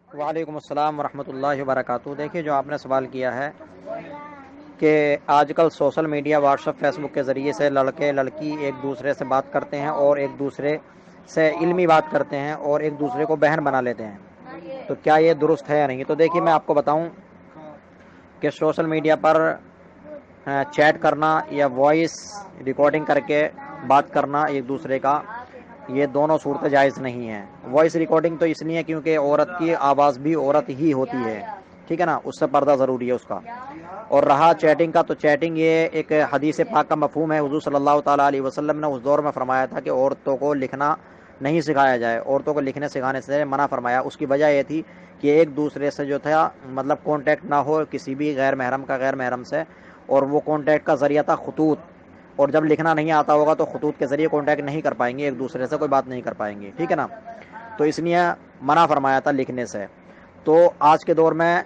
وعلیکم السلام ورحمۃ اللہ وبرکاتہ۔ دیکھیے، جو آپ نے سوال کیا ہے کہ آج کل social media, WhatsApp, Facebook کے ذریعے سے لڑکے لڑکی ایک دوسرے سے بات کرتے ہیں اور ایک دوسرے سے علمی بات کرتے ہیں اور ایک دوسرے کو بہن بنا لیتے ہیں، تو کیا یہ درست ہے یا نہیں؟ تو دیکھیے، میں آپ کو بتاؤں کہ سوشل میڈیا پر چیٹ کرنا یا وائس ریکارڈنگ کر کے بات کرنا ایک دوسرے کا، یہ دونوں صورتیں جائز نہیں ہیں۔ وائس ریکارڈنگ تو اس لیے کیونکہ عورت کی آواز بھی عورت ہی ہوتی ہے، ٹھیک ہے نا، اس سے پردہ ضروری ہے اس کا۔ اور رہا چیٹنگ کا، تو چیٹنگ یہ ایک حدیث پاک کا مفہوم ہے۔ حضور صلی اللہ تعالیٰ علیہ وسلم نے اس دور میں فرمایا تھا کہ عورتوں کو لکھنا نہیں سکھایا جائے، عورتوں کو لکھنے سکھانے سے منع فرمایا۔ اس کی وجہ یہ تھی کہ ایک دوسرے سے جو تھا مطلب کانٹیکٹ نہ ہو کسی بھی غیر محرم سے، اور وہ کانٹیکٹ کا ذریعہ تھا خطوط، اور جب لکھنا نہیں آتا ہوگا تو خطوط کے ذریعے کانٹیکٹ نہیں کر پائیں گے، ایک دوسرے سے کوئی بات نہیں کر پائیں گے، ٹھیک ہے نا، تو اس لیے منع فرمایا تھا لکھنے سے۔ تو آج کے دور میں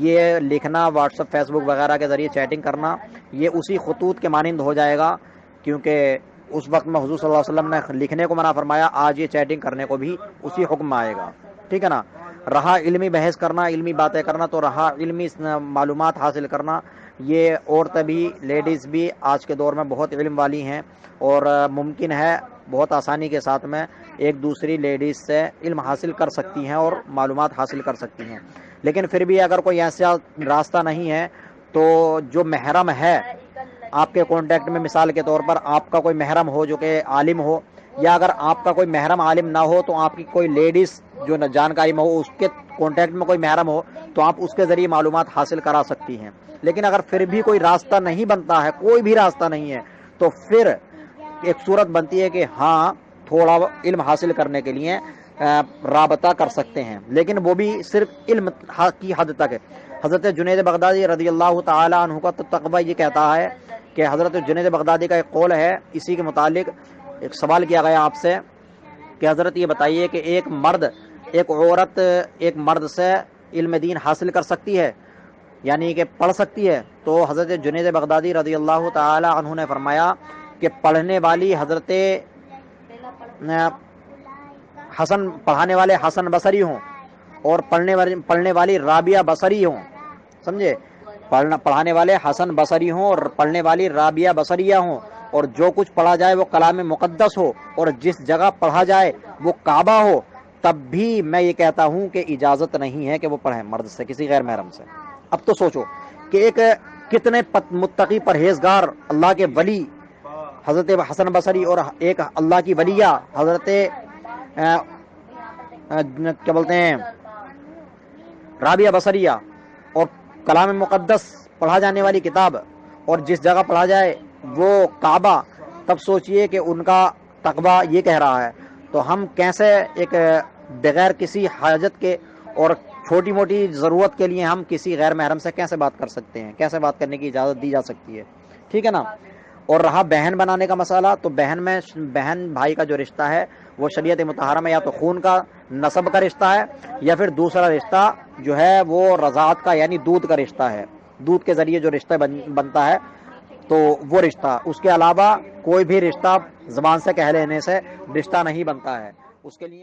یہ لکھنا، واٹس ایپ، فیس بک وغیرہ کے ذریعے چیٹنگ کرنا، یہ اسی خطوط کے مانند ہو جائے گا، کیونکہ اس وقت میں حضور صلی اللہ علیہ وسلم نے لکھنے کو منع فرمایا، آج یہ چیٹنگ کرنے کو بھی اسی حکم میں آئے گا، ٹھیک ہے نا۔ رہا علمی بحث کرنا، علمی باتیں کرنا، تو رہا علمی معلومات حاصل کرنا، یہ عورتیں بھی، لیڈیز بھی آج کے دور میں بہت علم والی ہیں، اور ممکن ہے بہت آسانی کے ساتھ میں ایک دوسری لیڈیز سے علم حاصل کر سکتی ہیں اور معلومات حاصل کر سکتی ہیں۔ لیکن پھر بھی اگر کوئی ایسا راستہ نہیں ہے تو جو محرم ہے آپ کے کانٹیکٹ میں، مثال کے طور پر آپ کا کوئی محرم ہو جو کہ عالم ہو، یا اگر آپ کا کوئی محرم عالم نہ ہو تو آپ کی کوئی لیڈیز جو جانکاری میں ہو، اس کے کانٹیکٹ میں کوئی محرم ہو، تو آپ اس کے ذریعے معلومات حاصل کرا سکتی ہیں۔ لیکن اگر پھر بھی کوئی راستہ نہیں بنتا ہے، کوئی بھی راستہ نہیں ہے، تو پھر ایک صورت بنتی ہے کہ ہاں تھوڑا علم حاصل کرنے کے لیے رابطہ کر سکتے ہیں، لیکن وہ بھی صرف علم کی حد تک ہے۔ حضرت جنید بغدادی رضی اللہ تعالی عنہ کا تو تقوی یہ کہتا ہے کہ حضرت جنید بغدادی کا ایک قول ہے، اسی کے متعلق ایک سوال کیا گیا آپ سے کہ حضرت یہ بتائیے کہ ایک عورت ایک مرد سے علم دین حاصل کر سکتی ہے، یعنی کہ پڑھ سکتی ہے؟ تو حضرت جنید بغدادی رضی اللہ تعالی عنہ نے فرمایا کہ پڑھنے والے حسن بصری ہوں اور پڑھنے والی رابعہ بصری ہوں، سمجھے، پڑھانے والے حسن بصری ہوں اور پڑھنے والی رابعہ بصریہ ہوں، اور جو کچھ پڑھا جائے وہ کلام مقدس ہو، اور جس جگہ پڑھا جائے وہ کعبہ ہو، تب بھی میں یہ کہتا ہوں کہ اجازت نہیں ہے کہ وہ پڑھیں مرد سے، کسی غیر محرم سے۔ اب تو سوچو کہ ایک کتنے متقی پرہیزگار اللہ کے ولی حضرت حسن بصری اور ایک اللہ کی ولیہ حضرت کیا بولتے ہیں رابعہ بصریہ، اور کلام مقدس پڑھا جانے والی کتاب، اور جس جگہ پڑھا جائے وہ کعبہ، تب سوچئے کہ ان کا تقویٰ یہ کہہ رہا ہے، تو ہم کیسے ایک بغیر کسی حاجت کے اور چھوٹی موٹی ضرورت کے لیے ہم کسی غیر محرم سے کیسے بات کر سکتے ہیں؟ کیسے بات کرنے کی اجازت دی جا سکتی ہے؟ ٹھیک ہے نا۔ اور رہا بہن بنانے کا مسئلہ، تو بہن بھائی کا جو رشتہ ہے وہ شریعت مطہرہ میں یا تو خون کا، نسب کا رشتہ ہے، یا پھر دوسرا رشتہ جو ہے وہ رضاعت کا یعنی دودھ کا رشتہ ہے، دودھ کے ذریعے جو رشتہ بنتا ہے تو وہ رشتہ، اس کے علاوہ کوئی بھی رشتہ زبان سے کہہ لینے سے رشتہ نہیں بنتا ہے، اس کے لیے